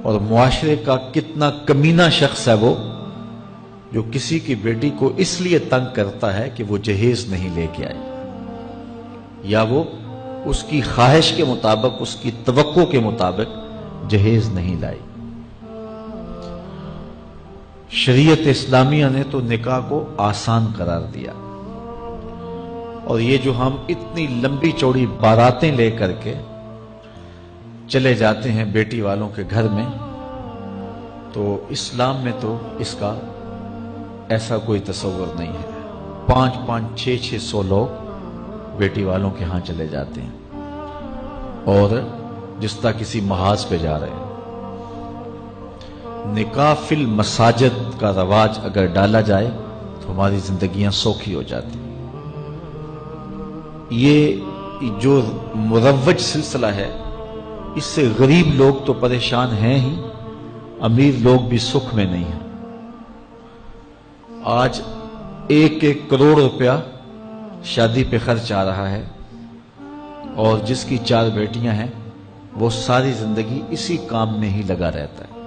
اور معاشرے کا کتنا کمینہ شخص ہے وہ جو کسی کی بیٹی کو اس لیے تنگ کرتا ہے کہ وہ جہیز نہیں لے کے آئی، یا وہ اس کی خواہش کے مطابق، اس کی توقع کے مطابق جہیز نہیں لائی۔ شریعت اسلامیہ نے تو نکاح کو آسان قرار دیا، اور یہ جو ہم اتنی لمبی چوڑی باراتیں لے کر کے چلے جاتے ہیں بیٹی والوں کے گھر میں، تو اسلام میں تو اس کا ایسا کوئی تصور نہیں ہے۔ 500 600 لوگ بیٹی والوں کے ہاں چلے جاتے ہیں اور جس طرح کسی محاذ پہ جا رہے ہیں۔ نکاح فی المساجد کا رواج اگر ڈالا جائے تو ہماری زندگیاں سوکھی ہو جاتی۔ یہ جو مروج سلسلہ ہے، اس سے غریب لوگ تو پریشان ہیں ہی، امیر لوگ بھی سکھ میں نہیں ہیں۔ آج 1 کروڑ روپیہ شادی پہ خرچ آ رہا ہے، اور جس کی 4 بیٹیاں ہیں وہ ساری زندگی اسی کام میں ہی لگا رہتا ہے۔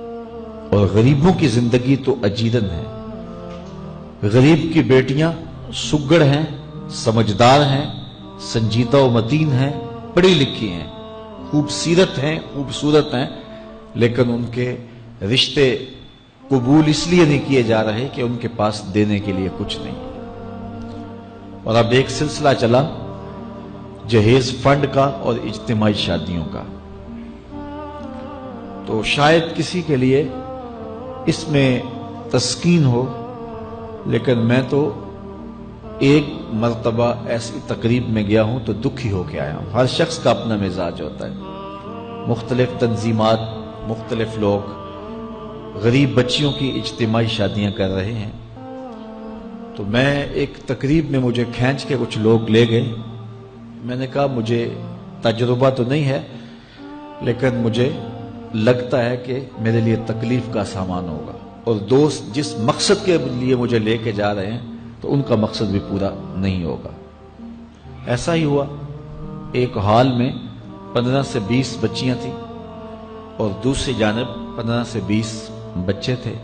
اور غریبوں کی زندگی تو اجیرن ہے۔ غریب کی بیٹیاں سگڑ ہیں، سمجھدار ہیں، سنجیدہ و متین ہیں، پڑھی لکھی ہیں، خوبصورت ہیں، لیکن ان کے رشتے قبول اس لیے نہیں کیے جا رہے کہ ان کے پاس دینے کے لیے کچھ نہیں۔ اور اب ایک سلسلہ چلا جہیز فنڈ کا اور اجتماعی شادیوں کا، تو شاید کسی کے لیے اس میں تسکین ہو، لیکن میں تو ایک مرتبہ ایسی تقریب میں گیا ہوں تو دکھی ہو کے آیا ہوں۔ ہر شخص کا اپنا مزاج ہوتا ہے، مختلف تنظیمات، مختلف لوگ غریب بچیوں کی اجتماعی شادیاں کر رہے ہیں۔ تو میں ایک تقریب میں مجھے کھینچ کے کچھ لوگ لے گئے۔ میں نے کہا مجھے تجربہ تو نہیں ہے، لیکن مجھے لگتا ہے کہ میرے لیے تکلیف کا سامان ہوگا، اور دوست جس مقصد کے لیے مجھے لے کے جا رہے ہیں تو ان کا مقصد بھی پورا نہیں ہوگا۔ ایسا ہی ہوا۔ ایک ہال میں 15 سے 20 بچیاں تھیں، اور دوسری جانب 15 سے 20 بچے تھے،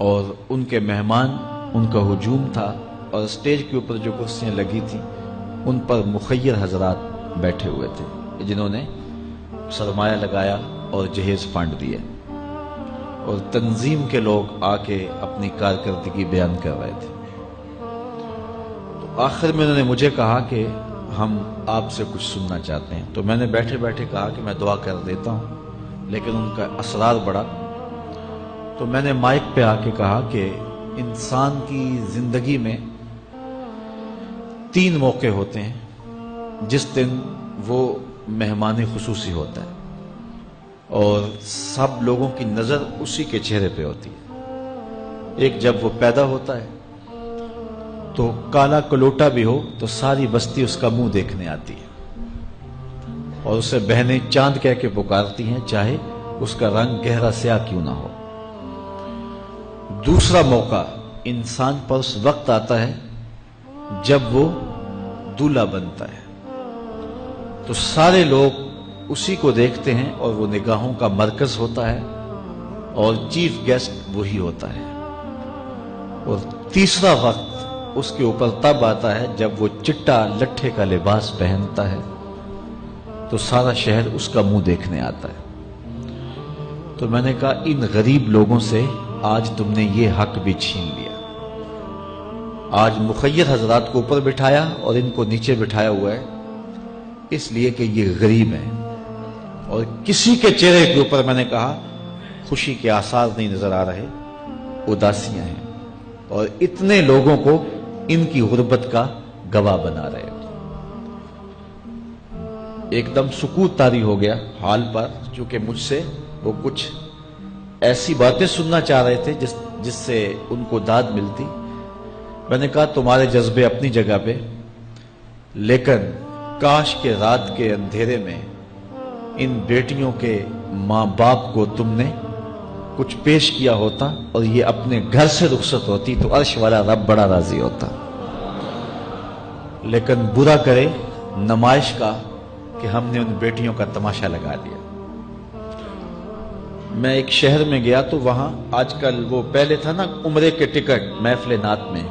اور ان کے مہمان، ان کا ہجوم تھا، اور اسٹیج کے اوپر جو کرسیاں لگی تھیں ان پر مخیر حضرات بیٹھے ہوئے تھے جنہوں نے سرمایہ لگایا اور جہیز فنڈ دیے، اور تنظیم کے لوگ آ کے اپنی کارکردگی بیان کر رہے تھے۔ تو آخر میں انہوں نے مجھے کہا کہ ہم آپ سے کچھ سننا چاہتے ہیں۔ تو میں نے بیٹھے بیٹھے کہا کہ میں دعا کر دیتا ہوں، لیکن ان کا اصرار بڑا۔ تو میں نے مائک پہ آ کے کہا کہ انسان کی زندگی میں 3 موقع ہوتے ہیں جس دن وہ مہمان خصوصی ہوتا ہے، اور سب لوگوں کی نظر اسی کے چہرے پہ ہوتی ہے۔ ایک جب وہ پیدا ہوتا ہے تو کالا کلوٹا بھی ہو تو ساری بستی اس کا منہ دیکھنے آتی ہے، اور اسے بہنیں چاند کہہ کے پکارتی ہیں، چاہے اس کا رنگ گہرا سیاہ کیوں نہ ہو۔ دوسرا موقع انسان پر اس وقت آتا ہے جب وہ دولہا بنتا ہے، تو سارے لوگ اسی کو دیکھتے ہیں، اور وہ نگاہوں کا مرکز ہوتا ہے، اور چیف گیسٹ وہی ہوتا ہے۔ اور تیسرا وقت اس کے اوپر تب آتا ہے جب وہ چٹا لٹھے کا لباس پہنتا ہے، تو سارا شہر اس کا منہ دیکھنے آتا ہے۔ تو میں نے کہا ان غریب لوگوں سے آج تم نے یہ حق بھی چھین لیا۔ آج مخیر حضرات کو اوپر بٹھایا اور ان کو نیچے بٹھایا ہوا ہے، اس لیے کہ یہ غریب ہیں، اور کسی کے چہرے کے اوپر میں نے کہا خوشی کے آثار نہیں نظر آ رہے، اداسیاں ہیں، اور اتنے لوگوں کو ان کی غربت کا گواہ بنا رہے ہو۔ ایک دم سکوت طاری ہو گیا حال پر، چونکہ مجھ سے وہ کچھ ایسی باتیں سننا چاہ رہے تھے جس سے ان کو داد ملتی۔ میں نے کہا تمہارے جذبے اپنی جگہ پہ، لیکن کاش کے رات کے اندھیرے میں ان بیٹیوں کے ماں باپ کو تم نے کچھ پیش کیا ہوتا اور یہ اپنے گھر سے رخصت ہوتی تو عرش والا رب بڑا راضی ہوتا۔ لیکن برا کرے نمائش کا کہ ہم نے ان بیٹیوں کا تماشا لگا لیا۔ میں ایک شہر میں گیا تو وہاں آج کل وہ پہلے تھا نا عمرے کے ٹکٹ محفل نعت میں،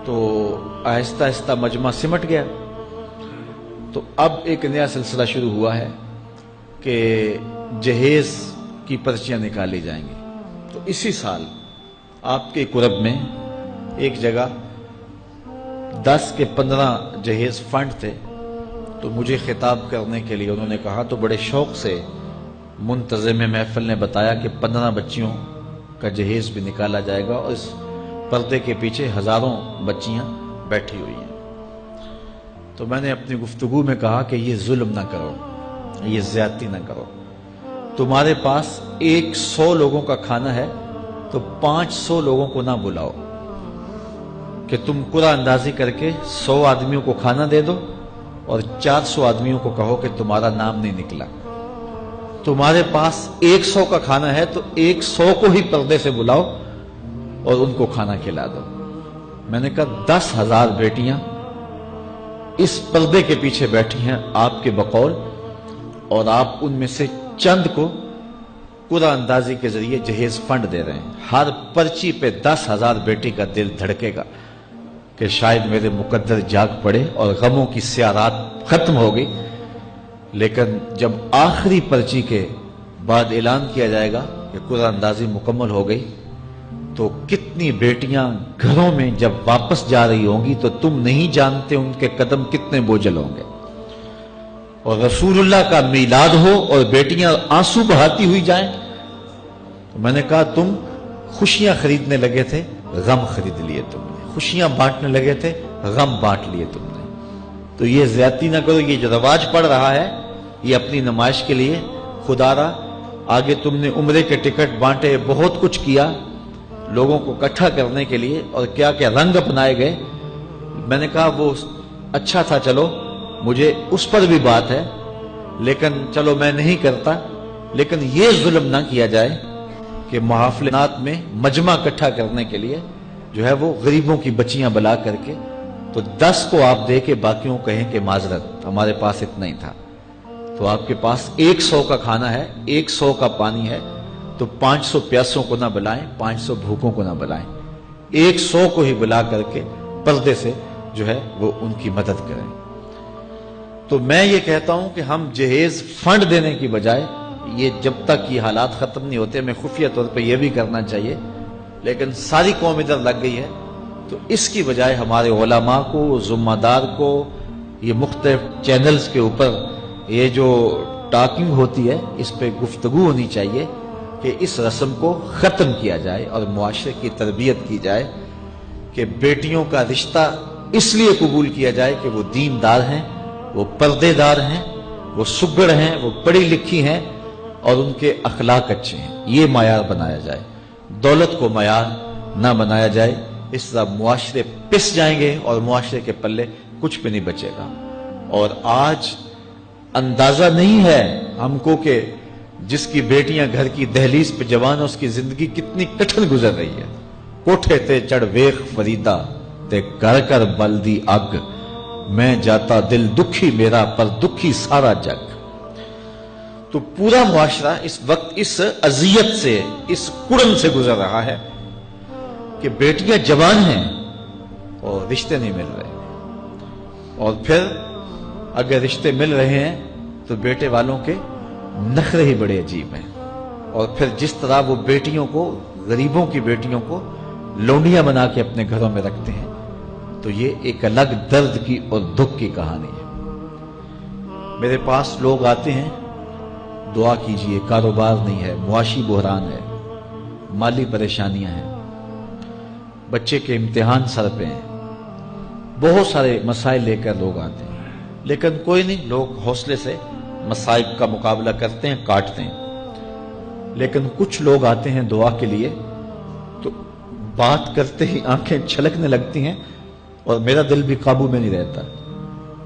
تو آہستہ آہستہ مجمع سمٹ گیا، تو اب ایک نیا سلسلہ شروع ہوا ہے کہ جہیز کی پرچیاں نکالی جائیں گی۔ تو اسی سال آپ کے قرب میں ایک جگہ 10 کے 15 جہیز فنڈ تھے، تو مجھے خطاب کرنے کے لیے انہوں نے کہا، تو بڑے شوق سے منتظم محفل نے بتایا کہ 15 بچیوں کا جہیز بھی نکالا جائے گا، اور اس پردے کے پیچھے ہزاروں بچیاں بیٹھی ہوئی ہیں۔ تو میں نے اپنی گفتگو میں کہا کہ یہ ظلم نہ کرو، یہ زیادتی نہ کرو، تمہارے پاس 100 لوگوں کا کھانا ہے تو 500 لوگوں کو نہ بلاؤ کہ تم قرعہ اندازی کر کے 100 آدمیوں کو کھانا دے دو اور 400 آدمیوں کو کہو کہ تمہارا نام نہیں نکلا۔ تمہارے پاس 100 کا کھانا ہے تو 100 کو ہی پردے سے بلاؤ اور ان کو کھانا کھلا دو۔ میں نے کہا 10,000 بیٹیاں اس پردے کے پیچھے بیٹھی ہیں آپ کے بقول، اور آپ ان میں سے چند کو قرعہ اندازی کے ذریعے جہیز فنڈ دے رہے ہیں۔ ہر پرچی پہ 10,000 بیٹی کا دل دھڑکے گا کہ شاید میرے مقدر جاگ پڑے اور غموں کی سیاہ رات ختم ہو گئی، لیکن جب آخری پرچی کے بعد اعلان کیا جائے گا کہ قرعہ اندازی مکمل ہو گئی، تو کتنی بیٹیاں گھروں میں جب واپس جا رہی ہوں گی تو تم نہیں جانتے ان کے قدم کتنے بوجھل ہوں گے، اور رسول اللہ کا میلاد ہو اور بیٹیاں آنسو بہاتی ہوئی جائیں۔ تو میں نے کہا تم خوشیاں خریدنے لگے تھے، غم خرید لیے تم نے، خوشیاں بانٹنے لگے تھے، غم بانٹ لیے تم نے۔ تو یہ زیادتی نہ کرو، یہ جو رواج پڑ رہا ہے یہ اپنی نمائش کے لیے، خدا را آگے تم نے عمرے کے ٹکٹ بانٹے، بہت کچھ کیا لوگوں کو اکٹھا کرنے کے لیے، اور کیا کیا رنگ اپنائے گئے۔ میں نے کہا وہ اچھا تھا، چلو مجھے اس پر بھی بات ہے، لیکن چلو میں نہیں کرتا، لیکن یہ ظلم نہ کیا جائے کہ محافلات میں مجمع اکٹھا کرنے کے لیے جو ہے وہ غریبوں کی بچیاں بلا کر کے تو 10 کو آپ دے کے باقیوں کہیں کہ معذرت ہمارے پاس اتنا ہی تھا۔ تو آپ کے پاس 100 کا کھانا ہے، 100 کا پانی ہے، تو 500 پیاسوں کو نہ بلائیں، 500 بھوکوں کو نہ بلائیں، 100 کو ہی بلا کر کے پردے سے جو ہے وہ ان کی مدد کریں۔ تو میں یہ کہتا ہوں کہ ہم جہیز فنڈ دینے کی بجائے، یہ جب تک یہ حالات ختم نہیں ہوتے، میں خفیہ طور پہ یہ بھی کرنا چاہیے، لیکن ساری قوم ادھر لگ گئی ہے، تو اس کی بجائے ہمارے علماء کو، ذمہ دار کو، یہ مختلف چینلز کے اوپر یہ جو ٹاکنگ ہوتی ہے اس پہ گفتگو ہونی چاہیے کہ اس رسم کو ختم کیا جائے اور معاشرے کی تربیت کی جائے کہ بیٹیوں کا رشتہ اس لیے قبول کیا جائے کہ وہ دیندار ہیں، وہ پردے دار ہیں، وہ سگڑ ہیں، وہ پڑھی لکھی ہیں اور ان کے اخلاق اچھے ہیں، یہ معیار بنایا جائے، دولت کو معیار نہ بنایا جائے۔ اس طرح معاشرے پس جائیں گے اور معاشرے کے پلے کچھ بھی نہیں بچے گا۔ اور آج اندازہ نہیں ہے ہم کو کہ جس کی بیٹیاں گھر کی دہلیز پہ جوان، اس کی زندگی کتنی کٹھن گزر رہی ہے۔ کوٹھے تے چڑھ ویخ فریدا تے گھر کر بلدی اگ، میں جاتا دل دکھی میرا پر دکھی سارا جگ۔ تو پورا معاشرہ اس وقت اس اذیت سے، اس کڑن سے گزر رہا ہے کہ بیٹیاں جوان ہیں اور رشتے نہیں مل رہے، اور پھر اگر رشتے مل رہے ہیں تو بیٹے والوں کے نخرے ہی بڑے عجیب ہیں، اور پھر جس طرح وہ بیٹیوں کو، غریبوں کی بیٹیوں کو لونڈیاں بنا کے اپنے گھروں میں رکھتے ہیں، تو یہ ایک الگ درد کی اور دکھ کی کہانی ہے۔ میرے پاس لوگ آتے ہیں، دعا کیجئے، کاروبار نہیں ہے، معاشی بحران ہے، مالی پریشانیاں ہیں، بچے کے امتحان سر پہ ہیں، بہت سارے مسائل لے کر لوگ آتے ہیں، لیکن کوئی نہیں، لوگ حوصلے سے مصائب کا مقابلہ کرتے ہیں، کاٹتے ہیں۔ لیکن کچھ لوگ آتے ہیں دعا کے لیے تو بات کرتے ہی آنکھیں چھلکنے لگتی ہیں اور میرا دل بھی قابو میں نہیں رہتا۔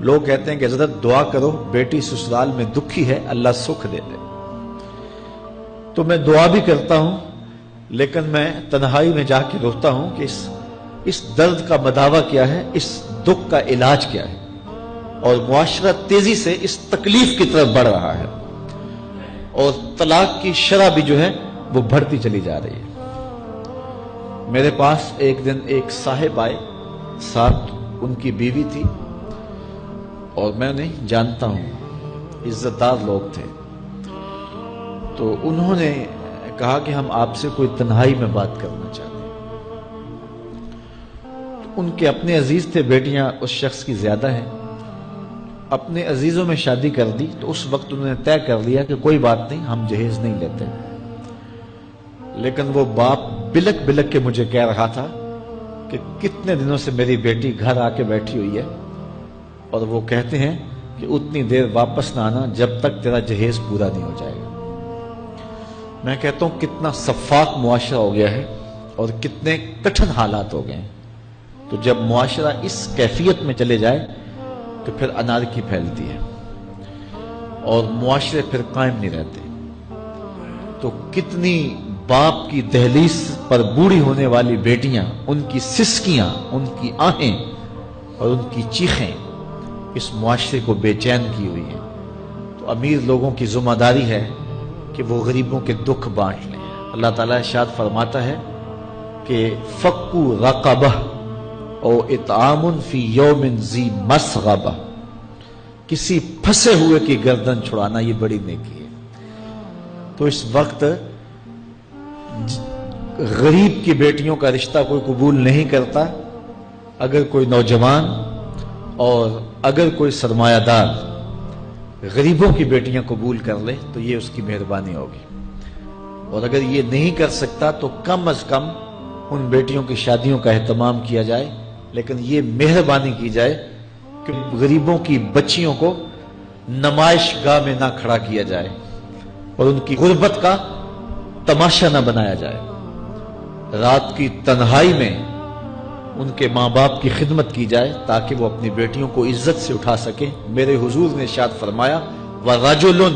لوگ کہتے ہیں کہ حضرت دعا کرو، بیٹی سسرال میں دکھی ہے، اللہ سکھ دے دے۔ تو میں دعا بھی کرتا ہوں، لیکن میں تنہائی میں جا کے روتا ہوں کہ اس درد کا مداوع کیا ہے، اس دکھ کا علاج کیا ہے، اور معاشرہ تیزی سے اس تکلیف کی طرف بڑھ رہا ہے۔ اور طلاق کی شرح بھی جو ہے وہ بڑھتی چلی جا رہی ہے۔ میرے پاس ایک دن ایک صاحب آئے، ساتھ ان کی بیوی تھی، اور میں انہیں جانتا ہوں، عزت دار لوگ تھے۔ تو انہوں نے کہا کہ ہم آپ سے کوئی تنہائی میں بات کرنا چاہتے ہیں۔ ان کے اپنے عزیز تھے، بیٹیاں اس شخص کی زیادہ ہیں، اپنے عزیزوں میں شادی کر دی، تو اس وقت انہوں نے طے کر لیا کہ کوئی بات نہیں، ہم جہیز نہیں لیتے۔ لیکن وہ باپ بلک بلک کے مجھے کہہ رہا تھا کہ کتنے دنوں سے میری بیٹی گھر آ کے بیٹھی ہوئی ہے، اور وہ کہتے ہیں کہ اتنی دیر واپس نہ آنا جب تک تیرا جہیز پورا نہیں ہو جائے گا۔ میں کہتا ہوں کتنا صفاق معاشرہ ہو گیا ہے اور کتنے کٹھن حالات ہو گئے ہیں۔ تو جب معاشرہ اس کیفیت میں چلے جائے تو پھر انارکی پھیلتی ہے اور معاشرے پھر قائم نہیں رہتے۔ تو کتنی باپ کی دہلیز پر بوڑھی ہونے والی بیٹیاں، ان کی سسکیاں، ان کی آہیں اور ان کی چیخیں اس معاشرے کو بے چین کی ہوئی ہیں۔ تو امیر لوگوں کی ذمہ داری ہے کہ وہ غریبوں کے دکھ بانٹ لیں۔ اللہ تعالیٰ ارشاد فرماتا ہے کہ فکو رقبہ او اطعام فی یوم ذی مسغبہ، کسی پھنسے ہوئے کی گردن چھڑانا یہ بڑی نیکی ہے۔ تو اس وقت غریب کی بیٹیوں کا رشتہ کوئی قبول نہیں کرتا۔ اگر کوئی نوجوان اور اگر کوئی سرمایہ دار غریبوں کی بیٹیاں قبول کر لے تو یہ اس کی مہربانی ہوگی، اور اگر یہ نہیں کر سکتا تو کم از کم ان بیٹیوں کی شادیوں کا اہتمام کیا جائے، لیکن یہ مہربانی کی جائے کہ غریبوں کی بچیوں کو نمائش گاہ میں نہ کھڑا کیا جائے اور ان کی غربت کا تماشا نہ بنایا جائے۔ رات کی تنہائی میں ان کے ماں باپ کی خدمت کی جائے تاکہ وہ اپنی بیٹیوں کو عزت سے اٹھا سکیں۔ میرے حضور نے ارشاد فرمایا وَرَجُلٌ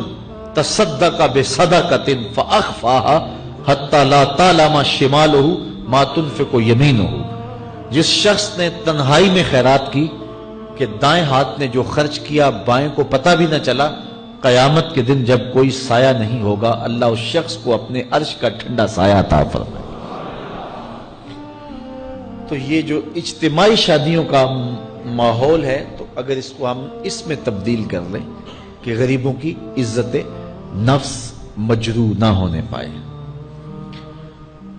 تَصَدَّقَ بِصَدَقَةٍ فَأَخْفَاهَا حَتَّى لَا تَعْلَمَ شِمَالُهُ مَا تُنْفِقُ يَمِينُهُ، جس شخص نے تنہائی میں خیرات کی کہ دائیں ہاتھ نے جو خرچ کیا بائیں کو پتہ بھی نہ چلا، قیامت کے دن جب کوئی سایہ نہیں ہوگا اللہ اس شخص کو اپنے عرش کا ٹھنڈا سایہ عطا فرمائے۔ تو یہ جو اجتماعی شادیوں کا ماحول ہے، تو اگر اس کو ہم اس میں تبدیل کر لیں کہ غریبوں کی عزت نفس مجروح نہ ہونے پائے،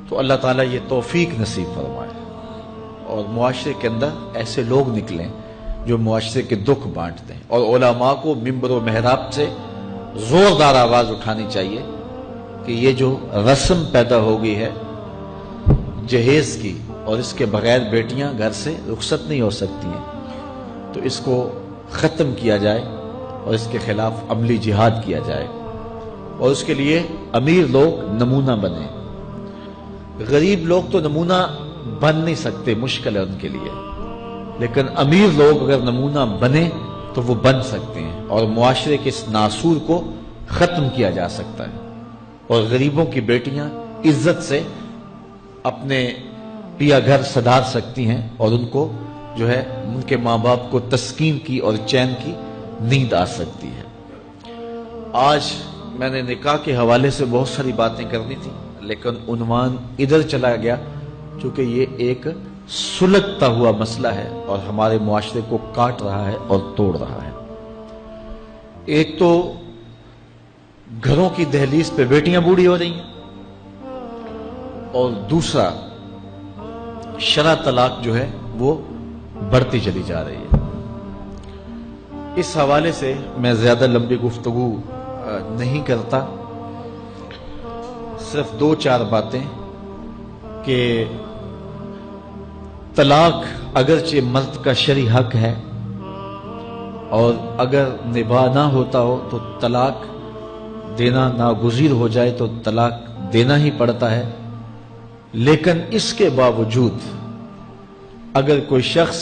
تو اللہ تعالیٰ یہ توفیق نصیب فرمائے اور معاشرے کے اندر ایسے لوگ نکلیں جو معاشرے کے دکھ بانٹتے ہیں۔ اور علماء کو ممبر و محراب سے زوردار آواز اٹھانی چاہیے کہ یہ جو رسم پیدا ہو گئی ہے جہیز کی، اور اس کے بغیر بیٹیاں گھر سے رخصت نہیں ہو سکتی ہیں، تو اس کو ختم کیا جائے اور اس کے خلاف عملی جہاد کیا جائے، اور اس کے لیے امیر لوگ نمونہ بنیں۔ غریب لوگ تو نمونہ بن نہیں سکتے، مشکل ہے ان کے لیے، لیکن امیر لوگ اگر نمونہ بنے تو وہ بن سکتے ہیں اور معاشرے کے اس ناسور کو ختم کیا جا سکتا ہے، اور غریبوں کی بیٹیاں عزت سے اپنے پیا گھر سدھار سکتی ہیں، اور ان کو جو ہے ان کے ماں باپ کو تسکین کی اور چین کی نیند آ سکتی ہے۔ آج میں نے نکاح کے حوالے سے بہت ساری باتیں کرنی تھی، لیکن عنوان ادھر چلا گیا چونکہ یہ ایک سلگتا ہوا مسئلہ ہے اور ہمارے معاشرے کو کاٹ رہا ہے اور توڑ رہا ہے۔ ایک تو گھروں کی دہلیز پہ بیٹیاں بوڑھی ہو رہی ہیں، اور دوسرا شرع طلاق جو ہے وہ بڑھتی چلی جا رہی ہے۔ اس حوالے سے میں زیادہ لمبی گفتگو نہیں کرتا، صرف دو چار باتیں کہ طلاق اگرچہ مرد کا شرعی حق ہے، اور اگر نباہ نہ ہوتا ہو تو طلاق دینا ناگزیر ہو جائے تو طلاق دینا ہی پڑتا ہے، لیکن اس کے باوجود اگر کوئی شخص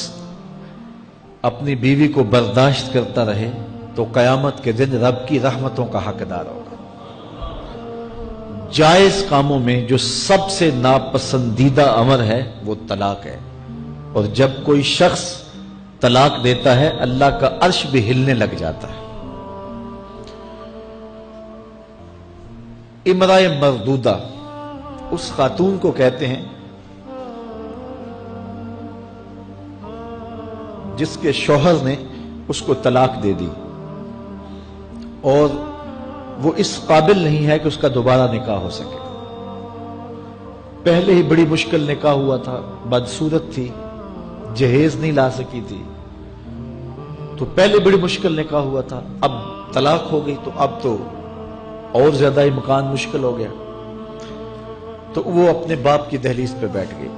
اپنی بیوی کو برداشت کرتا رہے تو قیامت کے دن رب کی رحمتوں کا حقدار ہوگا۔ جائز کاموں میں جو سب سے ناپسندیدہ امر ہے وہ طلاق ہے، اور جب کوئی شخص طلاق دیتا ہے اللہ کا عرش بھی ہلنے لگ جاتا ہے۔ امرأہ مردودہ اس خاتون کو کہتے ہیں جس کے شوہر نے اس کو طلاق دے دی اور وہ اس قابل نہیں ہے کہ اس کا دوبارہ نکاح ہو سکے. پہلے ہی بڑی مشکل نکاح ہوا تھا، بدصورت تھی، جہیز نہیں لا سکی تھی، تو پہلے بڑی مشکل نکاح ہوا تھا، اب طلاق ہو گئی تو اب تو اور زیادہ امکان مشکل ہو گیا. تو وہ اپنے باپ کی دہلیز پہ بیٹھ گئی.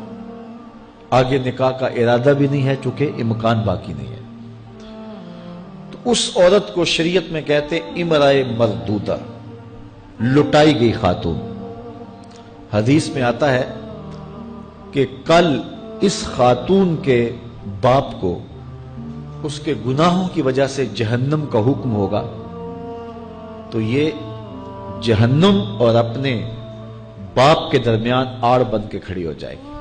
آگے نکاح کا ارادہ بھی نہیں ہے چونکہ امکان باقی نہیں ہے. تو اس عورت کو شریعت میں کہتے امرأہ مردودہ، لٹائی گئی خاتون. حدیث میں آتا ہے کہ کل اس خاتون کے باپ کو اس کے گناہوں کی وجہ سے جہنم کا حکم ہوگا، تو یہ جہنم اور اپنے باپ کے درمیان آڑ بن کے کھڑی ہو جائے گی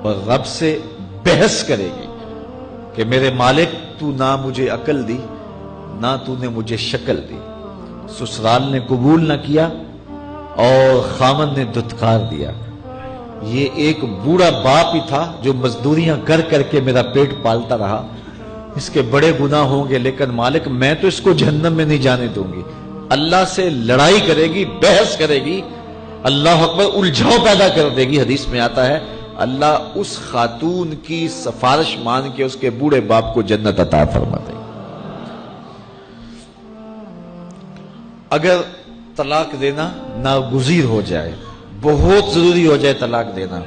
اور رب سے بحث کرے گی کہ میرے مالک تو نہ مجھے عقل دی نہ تو نے مجھے شکل دی. سسرال نے قبول نہ کیا اور خامن نے دھتکار دیا. یہ ایک بوڑھا باپ ہی تھا جو مزدوریاں کر کر کے میرا پیٹ پالتا رہا، اس کے بڑے گناہ ہوں گے لیکن مالک میں تو اس کو جہنم میں نہیں جانے دوں گی. اللہ سے لڑائی کرے گی، بحث کرے گی، اللہ اکبر، الجھاؤ پیدا کر دے گی. حدیث میں آتا ہے اللہ اس خاتون کی سفارش مان کے اس کے بوڑھے باپ کو جنت عطا فرما دے. اگر طلاق دینا ناگزیر ہو جائے، بہت ضروری ہو جائے طلاق دینا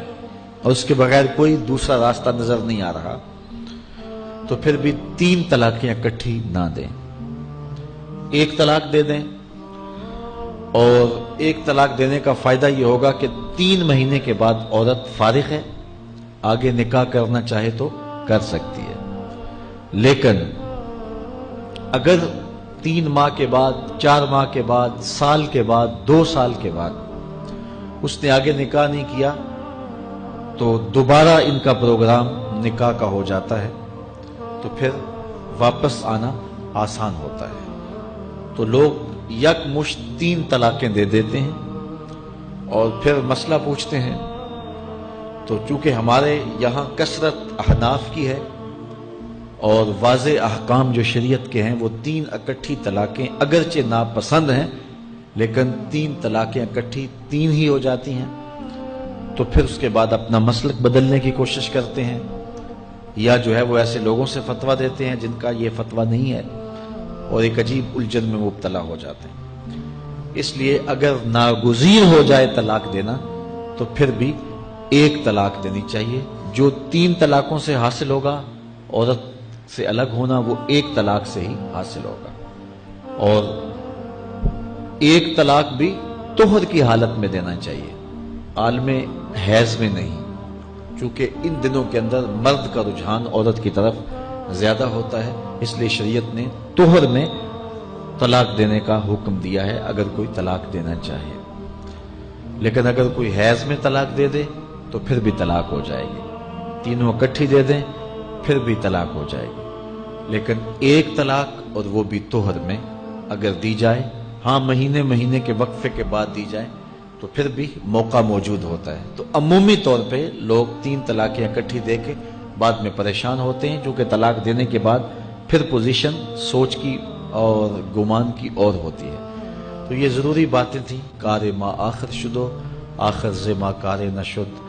اور اس کے بغیر کوئی دوسرا راستہ نظر نہیں آ رہا، تو پھر بھی 3 طلاقیں اکٹھی نہ دیں. 1 طلاق دے دیں، اور 1 طلاق دینے کا فائدہ یہ ہوگا کہ 3 مہینے کے بعد عورت فارغ ہے، آگے نکاح کرنا چاہے تو کر سکتی ہے. لیکن اگر 3 ماہ کے بعد، 4 ماہ کے بعد، سال کے بعد، 2 سال کے بعد اس نے آگے نکاح نہیں کیا تو دوبارہ ان کا پروگرام نکاح کا ہو جاتا ہے، تو پھر واپس آنا آسان ہوتا ہے. تو لوگ یک مشت 3 طلاقیں دے دیتے ہیں اور پھر مسئلہ پوچھتے ہیں. تو چونکہ ہمارے یہاں کثرت احناف کی ہے اور واضح احکام جو شریعت کے ہیں وہ 3 اکٹھی طلاقیں اگرچہ ناپسند ہیں لیکن 3 طلاقیں اکٹھی 3 ہی ہو جاتی ہیں. تو پھر اس کے بعد اپنا مسلک بدلنے کی کوشش کرتے ہیں، یا جو ہے وہ ایسے لوگوں سے فتویٰ دیتے ہیں جن کا یہ فتویٰ نہیں ہے اور ایک عجیب الجھن میں مبتلا ہو جاتے ہیں. اس لیے اگر ناگزیر ہو جائے طلاق دینا تو پھر بھی 1 طلاق دینی چاہیے. جو 3 طلاقوں سے حاصل ہوگا، عورت سے الگ ہونا، وہ 1 طلاق سے ہی حاصل ہوگا. اور 1 طلاق بھی طہر کی حالت میں دینا چاہیے، عالم حیض میں نہیں، چونکہ ان دنوں کے اندر مرد کا رجحان عورت کی طرف زیادہ ہوتا ہے، اس لیے شریعت نے طہر میں طلاق دینے کا حکم دیا ہے اگر کوئی طلاق دینا چاہے. لیکن اگر کوئی حیض میں طلاق دے دے تو پھر بھی طلاق ہو جائے گی. 3 اکٹھی دے دیں پھر بھی طلاق ہو جائے گی. لیکن 1 طلاق اور وہ بھی طہر میں اگر دی جائے، ہاں مہینے کے وقفے کے بعد دی جائے تو پھر بھی موقع موجود ہوتا ہے. تو عمومی طور پہ لوگ 3 طلاقیں اکٹھی دے کے بعد میں پریشان ہوتے ہیں، کیونکہ طلاق دینے کے بعد پھر پوزیشن سوچ کی اور گمان کی اور ہوتی ہے. تو یہ ضروری باتیں تھیں. کار ما آخر شدو آخر ز ما کار نشد.